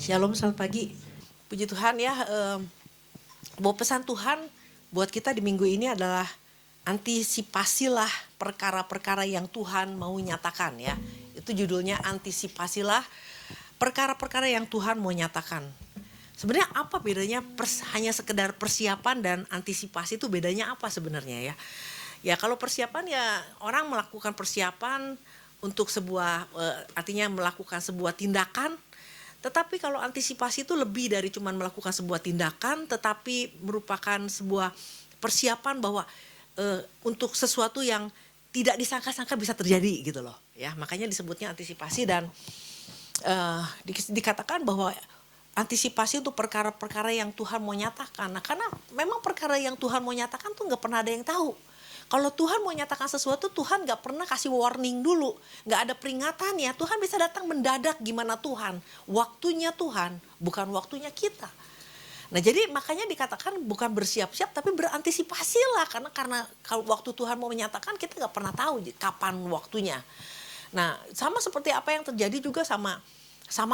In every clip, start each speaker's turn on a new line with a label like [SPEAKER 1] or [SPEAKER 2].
[SPEAKER 1] Shalom, selamat pagi. Puji Tuhan ya, bahwa pesan Tuhan buat kita di minggu ini adalah antisipasilah perkara-perkara yang Tuhan mau nyatakan ya. Itu judulnya antisipasilah perkara-perkara yang Tuhan mau nyatakan. Sebenarnya apa bedanya hanya sekedar persiapan dan antisipasi itu bedanya apa sebenarnya ya? Ya kalau persiapan ya orang melakukan persiapan untuk sebuah artinya melakukan sebuah tindakan. Tetapi kalau antisipasi itu lebih dari cuma melakukan sebuah tindakan, tetapi merupakan sebuah persiapan bahwa untuk sesuatu yang tidak disangka-sangka bisa terjadi gitu loh ya. Makanya disebutnya antisipasi dan dikatakan bahwa antisipasi untuk perkara-perkara yang Tuhan mau nyatakan. Nah karena memang perkara yang Tuhan mau nyatakan tuh gak pernah ada yang tahu. Kalau Tuhan mau nyatakan sesuatu, Tuhan gak pernah kasih warning dulu. Gak ada peringatannya, Tuhan bisa datang mendadak gimana Tuhan. Waktunya Tuhan, bukan waktunya kita. Nah jadi makanya dikatakan bukan bersiap-siap tapi berantisipasi lah. Karena kalau waktu Tuhan mau menyatakan kita gak pernah tahu kapan waktunya. Nah sama seperti apa yang terjadi juga sama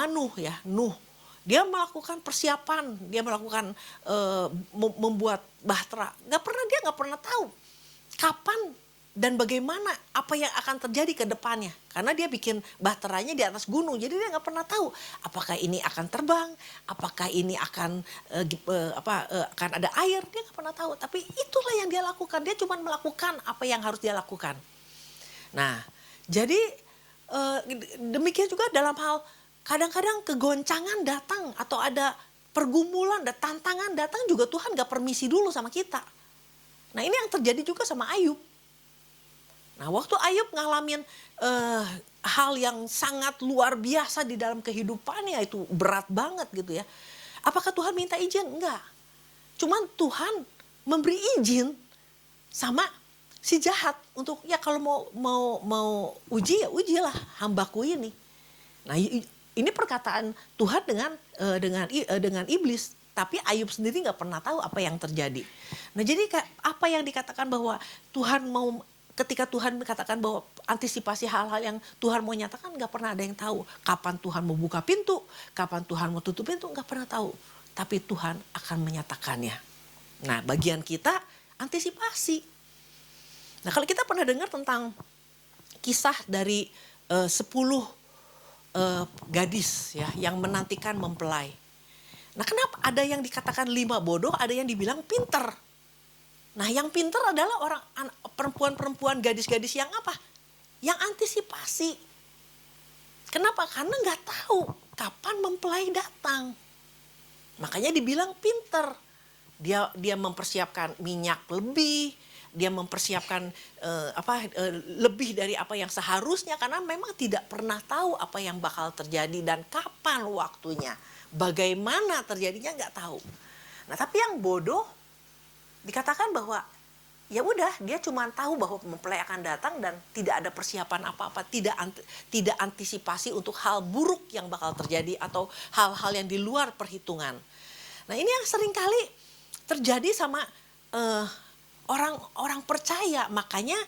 [SPEAKER 1] Nuh ya. Nuh dia melakukan persiapan, dia melakukan membuat bahtera. Dia gak pernah tahu kapan dan bagaimana apa yang akan terjadi ke depannya. Karena dia bikin bahteranya di atas gunung. Jadi dia gak pernah tahu apakah ini akan terbang, apakah ini akan akan ada air. Dia gak pernah tahu. Tapi itulah yang dia lakukan. Dia cuma melakukan apa yang harus dia lakukan. Nah jadi demikian juga dalam hal kadang-kadang kegoncangan datang atau ada pergumulan dan tantangan datang juga Tuhan gak permisi dulu sama kita. Nah ini yang terjadi juga sama Ayub. Nah waktu Ayub ngalamin hal yang sangat luar biasa di dalam kehidupannya, itu berat banget gitu ya. Apakah Tuhan minta izin? Enggak. Cuman Tuhan memberi izin sama si jahat untuk ya kalau mau uji ya ujilah hambaku ini. Nah ini perkataan Tuhan dengan iblis. Tapi Ayub sendiri gak pernah tahu apa yang terjadi. Nah jadi apa yang dikatakan bahwa Tuhan mau, ketika Tuhan katakan bahwa antisipasi hal-hal yang Tuhan mau nyatakan gak pernah ada yang tahu. Kapan Tuhan mau buka pintu, kapan Tuhan mau tutup pintu gak pernah tahu. Tapi Tuhan akan menyatakannya. Nah bagian kita antisipasi. Nah kalau kita pernah dengar tentang kisah dari 10 gadis ya yang menantikan mempelai. Nah kenapa ada yang dikatakan 5 bodoh, ada yang dibilang pinter. Nah yang pinter adalah perempuan-perempuan, gadis-gadis yang apa? Yang antisipasi. Kenapa? Karena gak tahu kapan mempelai datang. Makanya dibilang pinter. Dia mempersiapkan minyak lebih, dia mempersiapkan lebih dari apa yang seharusnya. Karena memang tidak pernah tahu apa yang bakal terjadi dan kapan waktunya. Bagaimana terjadinya nggak tahu. Nah tapi yang bodoh dikatakan bahwa ya udah dia cuma tahu bahwa mempelai akan datang dan tidak ada persiapan apa-apa, tidak antisipasi untuk hal buruk yang bakal terjadi atau hal-hal yang di luar perhitungan. Nah ini yang sering kali terjadi sama orang-orang percaya. Makanya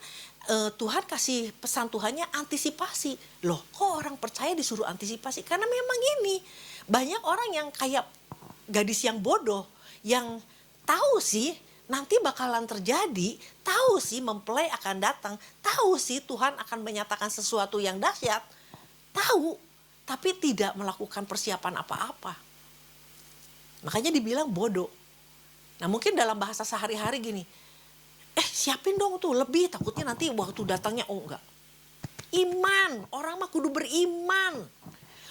[SPEAKER 1] Tuhan kasih pesan Tuhannya antisipasi. Loh kok orang percaya disuruh antisipasi? Karena memang ini banyak orang yang kayak gadis yang bodoh, yang tahu sih nanti bakalan terjadi, tahu sih mempelai akan datang, tahu sih Tuhan akan menyatakan sesuatu yang dahsyat, tahu, tapi tidak melakukan persiapan apa-apa. Makanya dibilang bodoh. Nah mungkin dalam bahasa sehari-hari gini, siapin dong tuh lebih, takutnya nanti waktu datangnya enggak. Iman, orang mah kudu beriman.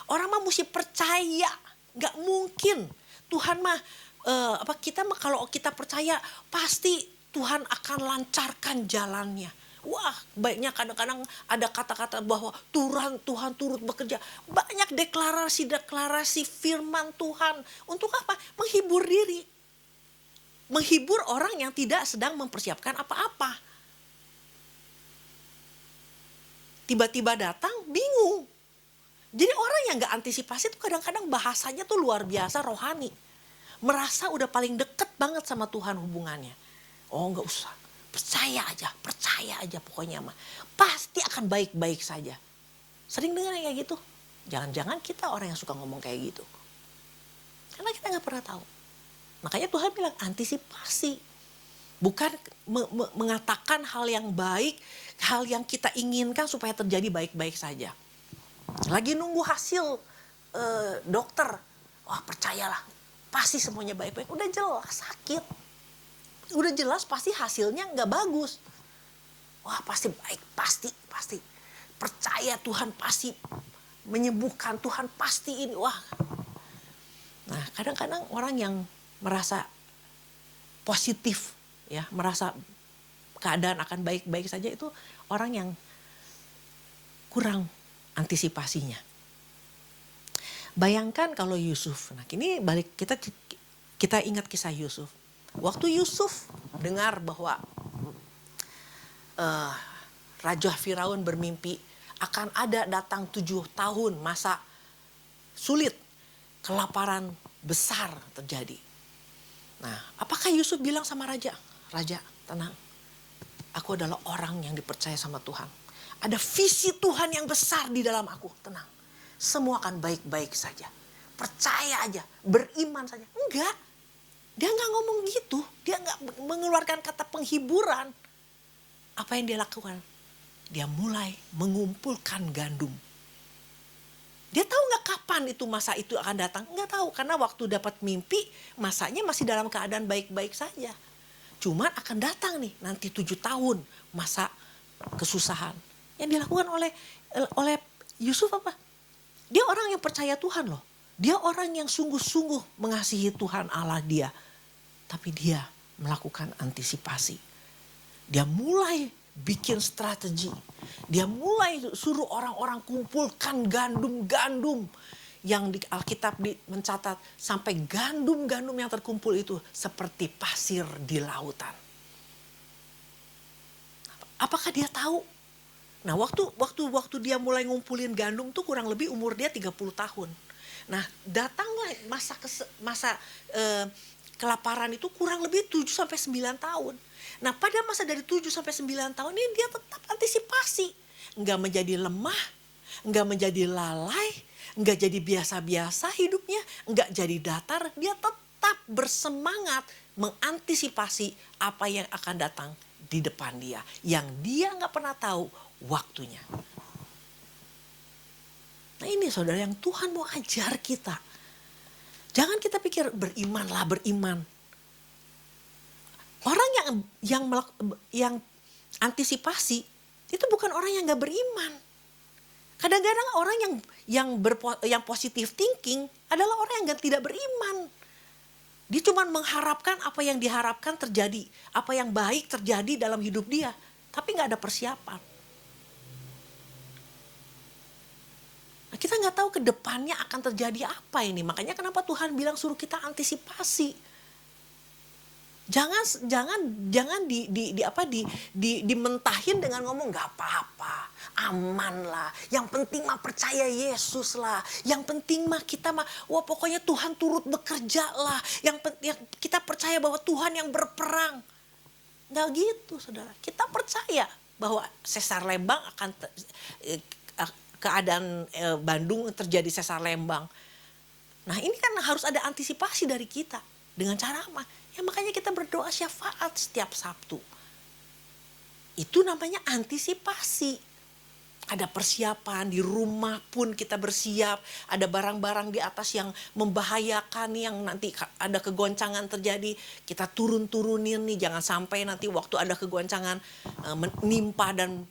[SPEAKER 1] Orang mah mesti percaya, nggak mungkin Tuhan mah kita mah kalau kita percaya pasti Tuhan akan lancarkan jalannya. Wah banyak kadang-kadang ada kata-kata bahwa Tuhan turut bekerja. Banyak deklarasi firman Tuhan. Untuk apa? Menghibur diri. Menghibur orang yang tidak sedang mempersiapkan apa-apa. Tiba-tiba datang bingung. Jadi orang yang gak antisipasi tuh kadang-kadang bahasanya tuh luar biasa rohani. Merasa udah paling deket banget sama Tuhan hubungannya. Oh gak usah, percaya aja pokoknya mah. Pasti akan baik-baik saja. Sering dengar yang kayak gitu. Jangan-jangan kita orang yang suka ngomong kayak gitu. Karena kita nggak pernah tahu. Makanya Tuhan bilang antisipasi. Bukan mengatakan hal yang baik, hal yang kita inginkan supaya terjadi baik-baik saja. Lagi nunggu hasil dokter, wah percayalah, pasti semuanya baik-baik. Udah jelas sakit, udah jelas pasti hasilnya nggak bagus. Wah pasti baik, pasti. Percaya Tuhan pasti menyembuhkan, Tuhan pasti ini, wah. Nah kadang-kadang orang yang merasa positif, ya merasa keadaan akan baik-baik saja, itu orang yang kurang antisipasinya. Bayangkan kalau Yusuf, nah ini balik kita ingat kisah Yusuf. Waktu Yusuf dengar bahwa Raja Firaun bermimpi akan ada datang 7 tahun masa sulit, kelaparan besar terjadi. Nah, apakah Yusuf bilang sama raja, "Raja, tenang. Aku adalah orang yang dipercaya sama Tuhan. Ada visi Tuhan yang besar di dalam aku, tenang. Semua akan baik-baik saja. Percaya aja, beriman saja." Enggak. Dia enggak ngomong gitu. Dia enggak mengeluarkan kata penghiburan. Apa yang dia lakukan? Dia mulai mengumpulkan gandum. Dia tahu nggak kapan itu masa itu akan datang? Nggak tahu, karena waktu dapat mimpi masanya masih dalam keadaan baik-baik saja. Cuman akan datang nih nanti 7 tahun masa kesusahan. Yang dilakukan oleh Yusuf apa? Dia orang yang percaya Tuhan loh. Dia orang yang sungguh-sungguh mengasihi Tuhan Allah dia. Tapi dia melakukan antisipasi. Dia mulai bikin strategi. Dia mulai suruh orang-orang kumpulkan gandum-gandum. Yang di Alkitab mencatat sampai gandum-gandum yang terkumpul itu seperti pasir di lautan. Apakah dia tahu? Nah waktu dia mulai ngumpulin gandum tuh kurang lebih umur dia 30 tahun. Nah datanglah masa kelaparan itu kurang lebih 7-9 tahun. Nah pada masa dari 7-9 tahun ini dia tetap antisipasi. Enggak menjadi lemah, enggak menjadi lalai, enggak jadi biasa-biasa hidupnya, enggak jadi datar. Dia tetap bersemangat mengantisipasi apa yang akan datang di depan dia. Yang dia enggak pernah tahu waktunya. Nah ini saudara yang Tuhan mau ajar kita. Jangan kita pikir berimanlah, beriman. Orang yang antisipasi itu bukan orang yang nggak beriman. Kadang-kadang orang yang positive thinking adalah orang yang tidak beriman. Dia cuma mengharapkan apa yang diharapkan terjadi, apa yang baik terjadi dalam hidup dia, tapi nggak ada persiapan. Nah, kita nggak tahu ke depannya akan terjadi apa ini. Makanya kenapa Tuhan bilang suruh kita antisipasi. Jangan dimentahin dengan ngomong nggak apa-apa, aman lah. Yang penting mah percaya Yesus lah. Yang penting mah kita mah, wah pokoknya Tuhan turut bekerja lah. Yang kita percaya bahwa Tuhan yang berperang. Nggak gitu, saudara. Kita percaya bahwa sesar Lembang akan keadaan Bandung terjadi sesar Lembang. Nah ini kan harus ada antisipasi dari kita. Dengan cara apa? Ya makanya kita berdoa syafaat setiap Sabtu. Itu namanya antisipasi. Ada persiapan, di rumah pun kita bersiap. Ada barang-barang di atas yang membahayakan, yang nanti ada kegoncangan terjadi. Kita turunin nih, jangan sampai nanti waktu ada kegoncangan menimpa dan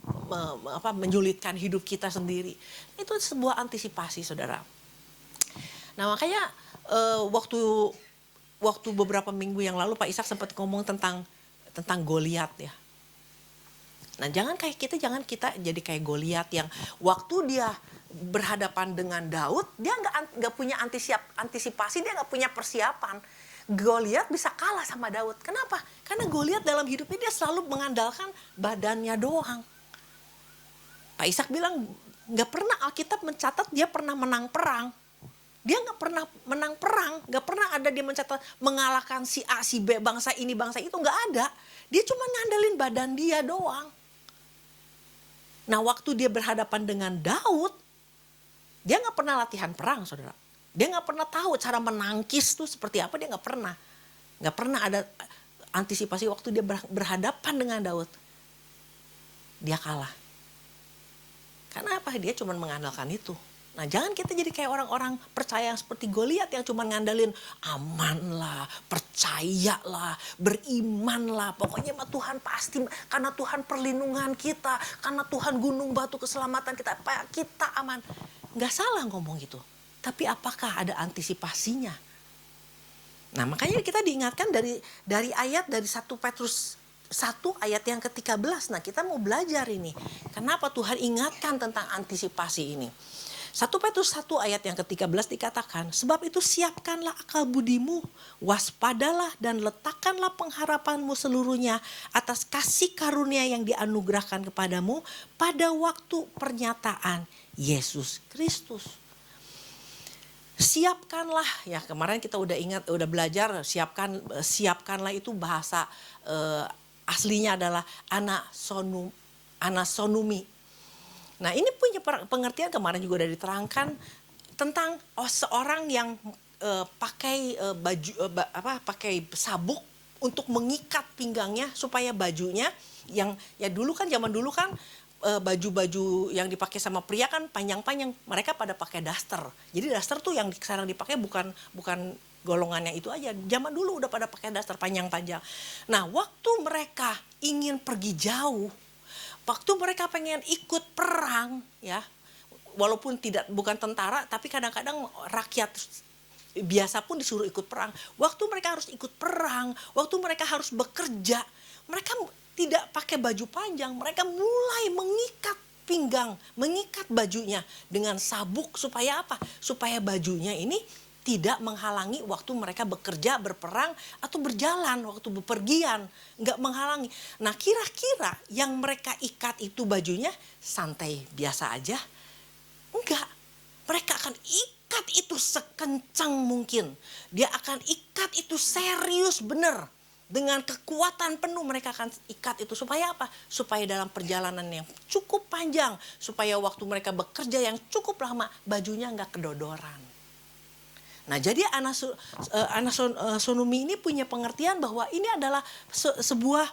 [SPEAKER 1] menyulitkan hidup kita sendiri. Itu sebuah antisipasi, saudara. Nah makanya waktu beberapa minggu yang lalu Pak Ishak sempat ngomong tentang Goliat ya. Nah jangan kita jadi kayak Goliat yang waktu dia berhadapan dengan Daud, dia nggak punya antisipasi, dia nggak punya persiapan. Goliat bisa kalah sama Daud. Kenapa? Karena Goliat dalam hidupnya dia selalu mengandalkan badannya doang. Pak Ishak bilang nggak pernah Alkitab mencatat dia pernah menang perang. Dia nggak pernah menang perang, nggak pernah ada dia mencatat mengalahkan si A, si B, bangsa ini, bangsa itu, nggak ada. Dia cuma ngandelin badan dia doang. Nah waktu dia berhadapan dengan Daud, dia nggak pernah latihan perang, saudara. Dia nggak pernah tahu cara menangkis tuh seperti apa, dia nggak pernah. Nggak pernah ada antisipasi waktu dia berhadapan dengan Daud. Dia kalah. Karena apa? Dia cuma mengandalkan itu. Nah, jangan kita jadi kayak orang-orang percaya yang seperti Goliat yang cuma ngandalin aman lah, percayalah, beriman lah. Pokoknya Tuhan pasti, karena Tuhan perlindungan kita, karena Tuhan gunung batu keselamatan kita aman. Nggak salah ngomong gitu. Tapi apakah ada antisipasinya? Nah, makanya kita diingatkan dari ayat dari 1 Petrus 1 ayat yang ke-13. Nah, kita mau belajar ini. Kenapa Tuhan ingatkan tentang antisipasi ini? 1 Petrus 1 ayat yang ke-13 dikatakan, sebab itu siapkanlah akal budimu, waspadalah dan letakkanlah pengharapanmu seluruhnya atas kasih karunia yang dianugerahkan kepadamu pada waktu pernyataan Yesus Kristus. Siapkanlah, ya kemarin kita udah belajar, siapkanlah itu bahasa aslinya adalah anasonumi. Nah, ini punya pengertian, kemarin juga udah diterangkan tentang seorang yang pakai pakai sabuk untuk mengikat pinggangnya supaya bajunya yang ya zaman dulu kan baju-baju yang dipakai sama pria kan panjang-panjang, mereka pada pakai daster. Jadi daster tuh yang sekarang dipakai bukan golongannya itu aja. Zaman dulu udah pada pakai daster panjang-panjang. Nah, waktu mereka ingin pergi jauh, waktu mereka pengen ikut perang, ya, walaupun bukan tentara, tapi kadang-kadang rakyat biasa pun disuruh ikut perang. Waktu mereka harus ikut perang, waktu mereka harus bekerja, mereka tidak pakai baju panjang, mereka mulai mengikat pinggang, mengikat bajunya dengan sabuk supaya apa? Supaya bajunya ini tidak menghalangi waktu mereka bekerja, berperang, atau berjalan, waktu bepergian, nggak menghalangi. Nah, kira-kira yang mereka ikat itu bajunya santai biasa aja? Enggak, mereka akan ikat itu sekencang mungkin. Dia akan ikat itu serius bener. Dengan kekuatan penuh mereka akan ikat itu. Supaya apa? Supaya dalam perjalanan yang cukup panjang, supaya waktu mereka bekerja yang cukup lama, bajunya nggak kedodoran. Nah, jadi anasonumi ini punya pengertian bahwa ini adalah sebuah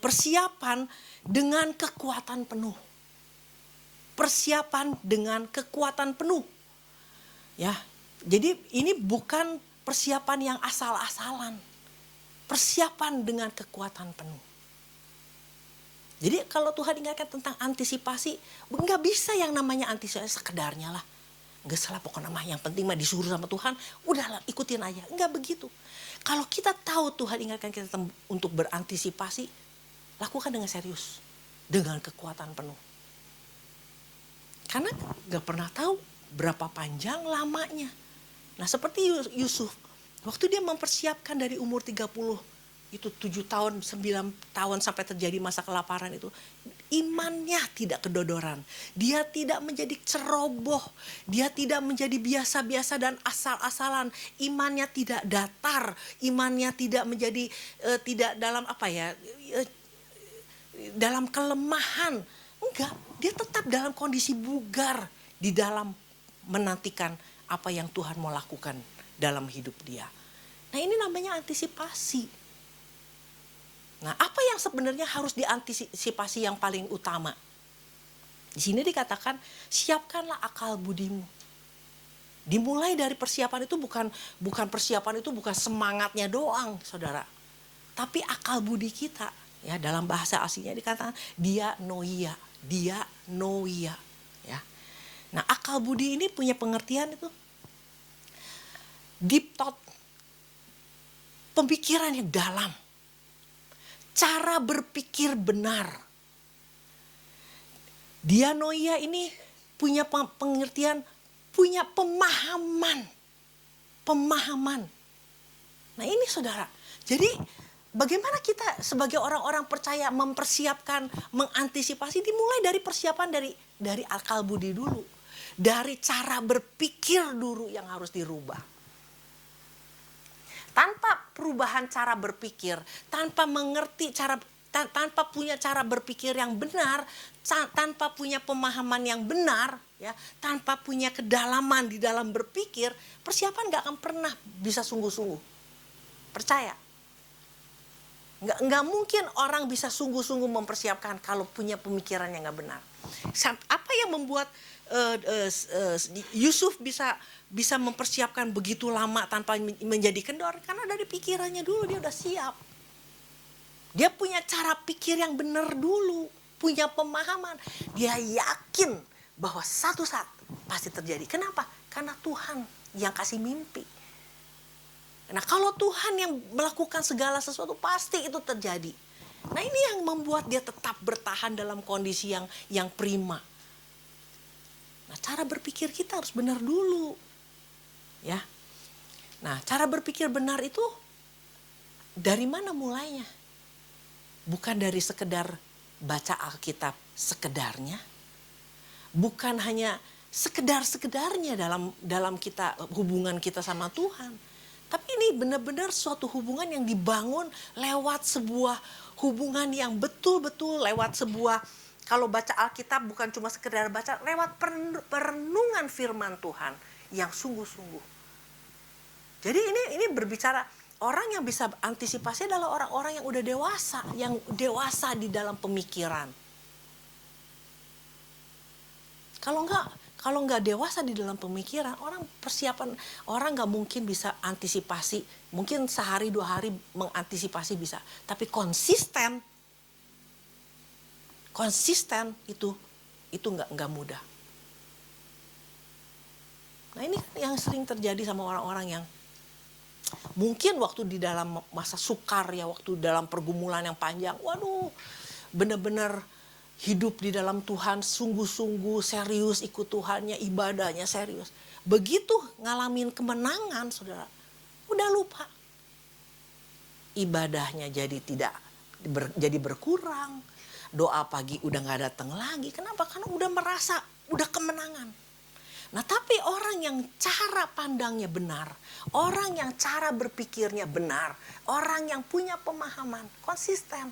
[SPEAKER 1] persiapan dengan kekuatan penuh. Persiapan dengan kekuatan penuh. Ya. Jadi ini bukan persiapan yang asal-asalan. Persiapan dengan kekuatan penuh. Jadi kalau Tuhan ingatkan tentang antisipasi, nggak bisa yang namanya antisipasi sekedarnya lah. Nggak salah pokoknya mah, yang penting mah disuruh sama Tuhan, udahlah ikutin aja. Nggak begitu. Kalau kita tahu Tuhan ingatkan kita untuk berantisipasi, lakukan dengan serius, dengan kekuatan penuh. Karena nggak pernah tahu berapa panjang lamanya. Nah, seperti Yusuf, waktu dia mempersiapkan dari umur 30, itu 7 tahun, 9 tahun sampai terjadi masa kelaparan itu, imannya tidak kedodoran. Dia tidak menjadi ceroboh, dia tidak menjadi biasa-biasa dan asal-asalan. Imannya tidak datar, imannya tidak menjadi tidak dalam dalam kelemahan. Enggak, dia tetap dalam kondisi bugar di dalam menantikan apa yang Tuhan mau lakukan dalam hidup dia. Nah, ini namanya antisipasi. Nah, apa yang sebenarnya harus diantisipasi yang paling utama? Di sini dikatakan, siapkanlah akal budimu. Dimulai dari persiapan itu bukan persiapan itu bukan semangatnya doang, saudara. Tapi akal budi kita, ya, dalam bahasa aslinya dikatakan dianoia, ya. Nah, akal budi ini punya pengertian itu deep thought, pemikiran yang dalam, cara berpikir benar. Dianoia ini punya pengertian, punya pemahaman. Nah, ini saudara, jadi bagaimana kita sebagai orang-orang percaya mempersiapkan, mengantisipasi, dimulai dari persiapan dari akal budi dulu, dari cara berpikir dulu yang harus dirubah. Tanpa perubahan cara berpikir, tanpa mengerti tanpa punya cara berpikir yang benar, tanpa punya pemahaman yang benar, ya, tanpa punya kedalaman di dalam berpikir, persiapan nggak akan pernah bisa sungguh-sungguh. Percaya. Nggak mungkin orang bisa sungguh-sungguh mempersiapkan kalau punya pemikiran yang nggak benar. Apa yang membuat Yusuf bisa mempersiapkan begitu lama tanpa menjadi kendor? Karena dari pikirannya dulu dia udah siap. Dia punya cara pikir yang benar dulu, punya pemahaman. Dia yakin bahwa satu saat pasti terjadi. Kenapa? Karena Tuhan yang kasih mimpi. Nah, kalau Tuhan yang melakukan segala sesuatu, pasti itu terjadi. Nah, ini yang membuat dia tetap bertahan dalam kondisi yang prima. Nah, cara berpikir kita harus benar dulu. Ya. Nah, cara berpikir benar itu dari mana mulainya? Bukan dari sekedar baca Alkitab sekedarnya. Bukan hanya sekedarnya dalam kita hubungan kita sama Tuhan. Tapi ini benar-benar suatu hubungan yang dibangun lewat sebuah hubungan yang betul-betul lewat sebuah, kalau baca Alkitab bukan cuma sekedar baca, lewat perenungan firman Tuhan yang sungguh-sungguh. Jadi ini berbicara orang yang bisa antisipasi adalah orang-orang yang udah dewasa, yang dewasa di dalam pemikiran. Kalau nggak dewasa di dalam pemikiran, orang nggak mungkin bisa antisipasi. Mungkin sehari 2 hari mengantisipasi bisa, tapi konsisten itu nggak mudah. Nah, ini yang sering terjadi sama orang-orang yang mungkin waktu di dalam masa sukar ya, waktu dalam pergumulan yang panjang, waduh, benar-benar hidup di dalam Tuhan, sungguh-sungguh serius ikut Tuhannya, ibadahnya serius. Begitu ngalamin kemenangan, saudara, udah lupa. Ibadahnya jadi berkurang. Doa pagi udah gak datang lagi. Kenapa? Karena udah merasa, udah kemenangan. Nah, tapi orang yang cara pandangnya benar, orang yang cara berpikirnya benar, orang yang punya pemahaman konsisten,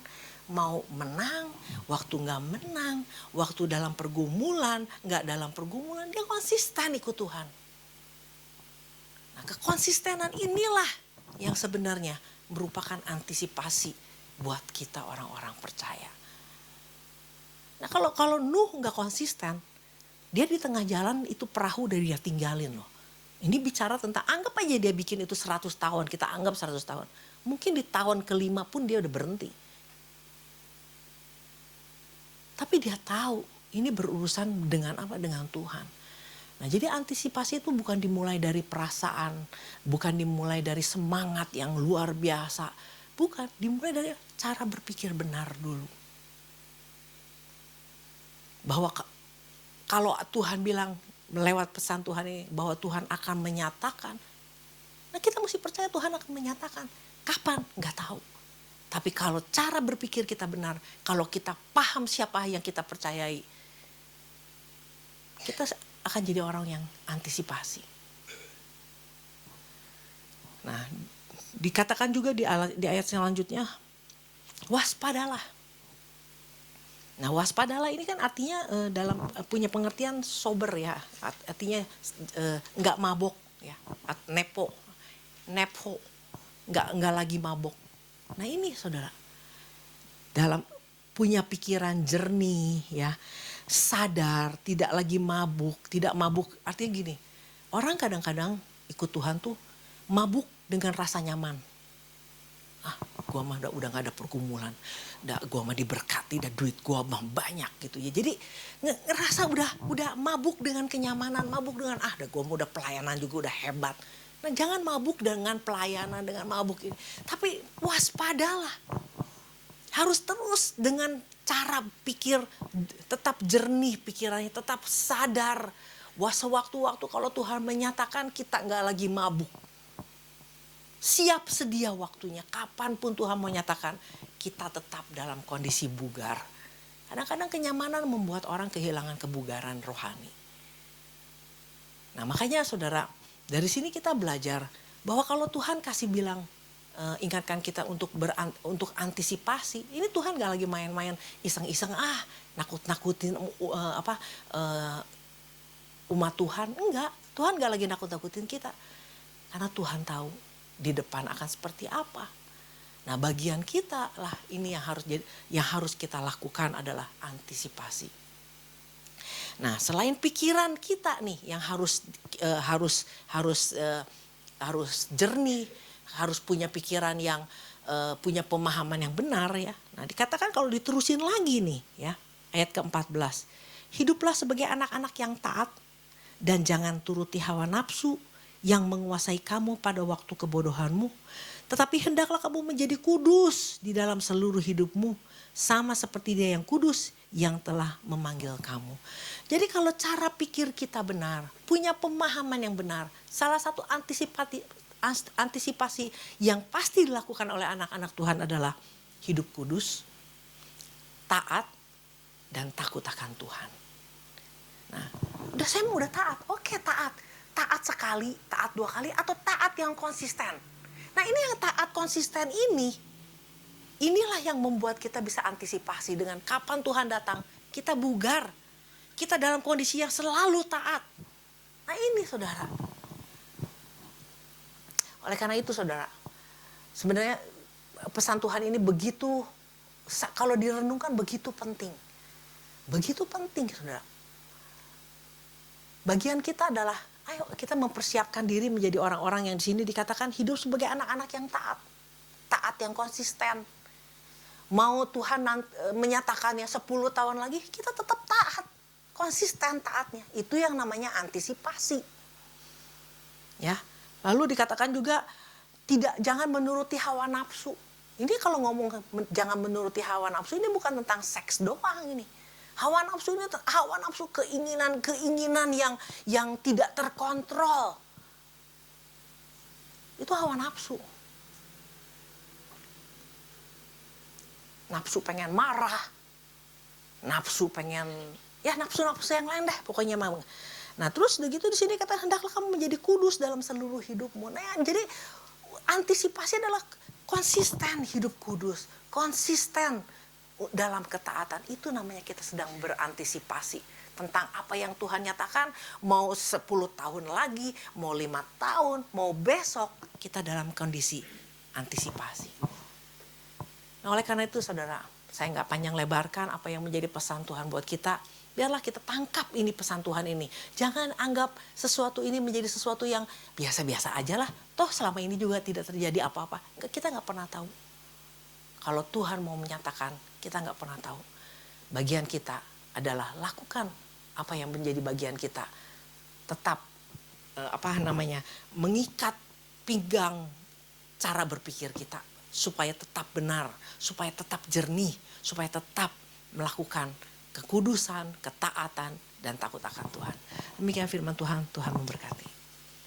[SPEAKER 1] mau menang, waktu nggak menang, waktu dalam pergumulan, nggak dalam pergumulan, dia konsisten ikut Tuhan. Nah, kekonsistenan inilah yang sebenarnya merupakan antisipasi buat kita orang-orang percaya. Nah, kalau Nuh nggak konsisten, dia di tengah jalan itu perahu dari dia tinggalin loh. Ini bicara tentang, anggap aja dia bikin itu 100 tahun, kita anggap 100 tahun. Mungkin di tahun ke-5 pun dia udah berhenti. Tapi dia tahu ini berurusan dengan apa? Dengan Tuhan. Nah, jadi antisipasi itu bukan dimulai dari perasaan, bukan dimulai dari semangat yang luar biasa. Bukan, dimulai dari cara berpikir benar dulu. Bahwa kalau Tuhan bilang lewat pesan Tuhan ini bahwa Tuhan akan menyatakan, nah kita mesti percaya Tuhan akan menyatakan. Kapan? Nggak tahu. Tapi kalau cara berpikir kita benar, kalau kita paham siapa yang kita percayai, kita akan jadi orang yang antisipasi. Nah, dikatakan juga di ayat selanjutnya, waspadalah. Nah, waspadalah ini kan artinya dalam punya pengertian sober ya, artinya nggak mabok ya, nepo, nggak lagi mabok. Nah, ini saudara, dalam punya pikiran jernih ya, sadar, tidak lagi mabuk, tidak mabuk. Artinya gini, orang kadang-kadang ikut Tuhan tuh mabuk dengan rasa nyaman. Gua mah udah gak ada pergumulan, gua mah diberkati, dan duit gua mah banyak gitu ya. Jadi ngerasa udah mabuk dengan kenyamanan, mabuk dengan gua mah udah pelayanan juga udah hebat. Nah, jangan mabuk dengan pelayanan, dengan mabuk ini. Tapi waspadalah. Harus terus dengan cara pikir, tetap jernih pikirannya, tetap sadar. Sewaktu-waktu kalau Tuhan menyatakan kita gak lagi mabuk. Siap sedia waktunya, kapanpun Tuhan mau nyatakan, kita tetap dalam kondisi bugar. Kadang-kadang kenyamanan membuat orang kehilangan kebugaran rohani. Nah, makanya saudara, dari sini kita belajar bahwa kalau Tuhan kasih bilang, ingatkan kita untuk antisipasi, ini Tuhan gak lagi main-main iseng-iseng nakut-nakutin umat Tuhan? Enggak, Tuhan gak lagi nakut-nakutin kita. Karena Tuhan tahu di depan akan seperti apa. Nah, bagian kita lah ini yang harus kita lakukan adalah antisipasi. Nah, selain pikiran kita nih yang harus jernih, harus punya pikiran yang punya pemahaman yang benar ya. Nah, dikatakan kalau diterusin lagi nih ya, ayat ke-14. Hiduplah sebagai anak-anak yang taat dan jangan turuti hawa nafsu yang menguasai kamu pada waktu kebodohanmu. Tetapi hendaklah kamu menjadi kudus di dalam seluruh hidupmu, sama seperti Dia yang kudus yang telah memanggil kamu. Jadi kalau cara pikir kita benar, punya pemahaman yang benar, salah satu antisipasi yang pasti dilakukan oleh anak-anak Tuhan adalah hidup kudus, taat, dan takut akan Tuhan. Nah, saya udah taat, oke taat. Taat sekali, taat 2 kali, atau taat yang konsisten. Nah, ini yang taat konsisten inilah yang membuat kita bisa antisipasi dengan kapan Tuhan datang. Kita bugar, kita dalam kondisi yang selalu taat. Nah ini saudara. Oleh karena itu saudara, sebenarnya pesan Tuhan ini begitu, kalau direnungkan begitu penting. Begitu penting saudara. Bagian kita adalah, ayo kita mempersiapkan diri menjadi orang-orang yang di sini dikatakan hidup sebagai anak-anak yang taat. Taat yang konsisten. Mau Tuhan menyatakannya 10 tahun lagi, kita tetap taat. Konsisten taatnya. Itu yang namanya antisipasi. Ya. Lalu dikatakan juga jangan menuruti hawa nafsu. Ini kalau ngomong jangan menuruti hawa nafsu, ini bukan tentang seks doang ini. Hawa nafsu ini keinginan yang tidak terkontrol. Itu hawa nafsu. Nafsu pengen marah. Nafsu pengen nafsu yang lain deh pokoknya mah. Nah, terus begitu di sini kata hendaklah kamu menjadi kudus dalam seluruh hidupmu. Nah, jadi antisipasi adalah konsisten hidup kudus, konsisten dalam ketaatan. Itu namanya kita sedang berantisipasi tentang apa yang Tuhan nyatakan. Mau 10 tahun lagi, mau 5 tahun, mau besok, kita dalam kondisi antisipasi. Nah, oleh karena itu saudara, saya nggak panjang lebarkan apa yang menjadi pesan Tuhan buat kita. Biarlah kita tangkap ini pesan Tuhan ini. Jangan anggap sesuatu ini menjadi sesuatu yang biasa-biasa aja lah. Toh selama ini juga tidak terjadi apa-apa. Kita nggak pernah tahu. Kalau Tuhan mau menyatakan, kita nggak pernah tahu. Bagian kita adalah lakukan apa yang menjadi bagian kita. Tetap mengikat pinggang cara berpikir kita supaya tetap benar, supaya tetap jernih, supaya tetap melakukan kekudusan, ketaatan, dan takut akan Tuhan. Demikian firman Tuhan, Tuhan memberkati.